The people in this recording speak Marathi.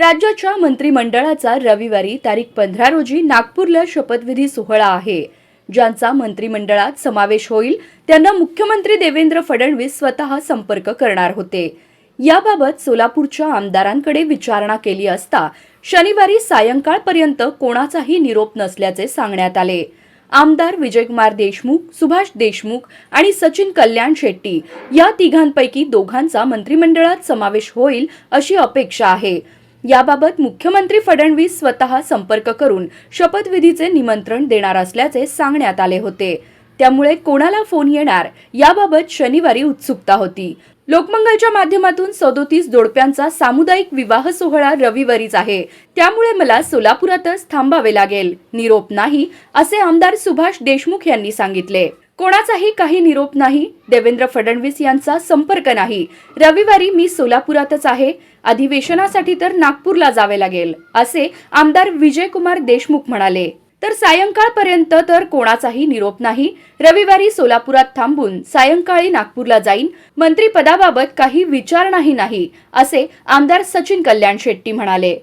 राज्याच्या मंत्रिमंडळाचा रविवारी तारीख 15 रोजी नागपूरला शपथविधी सोहळा आहे. ज्यांचा मंत्रिमंडळात समावेश होईल त्यांना मुख्यमंत्री देवेंद्र फडणवीस स्वतः संपर्क करणार होते. याबाबत सोलापूरच्या आमदारांकडे विचारणा केली असता शनिवारी सायंकाळपर्यंत कोणाचाही निरोप नसल्याचे सांगण्यात आले. आमदार विजयकुमार देशमुख, सुभाष देशमुख आणि सचिन कल्याण शेट्टी या तिघांपैकी दोघांचा मंत्रिमंडळात समावेश होईल अशी अपेक्षा आहे. याबाबत मुख्यमंत्री फडणवीस स्वतः संपर्क करून शपथविधीचे निमंत्रण देणार असल्याचे सांगण्यात आले होते. त्यामुळे कोणाला फोन येणार याबाबत शनिवारी उत्सुकता होती. लोकमंगलच्या माध्यमातून 37 जोडप्यांचा सामुदायिक विवाह सोहळा रविवारीच आहे, त्यामुळे मला सोलापुरातच थांबावे लागेल. निरोप नाही असे आमदार सुभाष देशमुख यांनी सांगितले. कोणाचाही काही निरोप नाही. देवेंद्र फडणवीस यांचा संपर्क नाही. रविवारी मी सोलापुरातच आहे. अधिवेशनासाठी तर नागपूरला जावे लागेल असे आमदार विजयकुमार देशमुख म्हणाले. तर सायंकाळपर्यंत तर कोणाचाही निरोप नाही. रविवारी सोलापुरात थांबून सायंकाळी नागपूरला जाईन. मंत्रिपदाबाबत काही विचारणाही नाही असे आमदार सचिन कल्याण शेट्टी म्हणाले.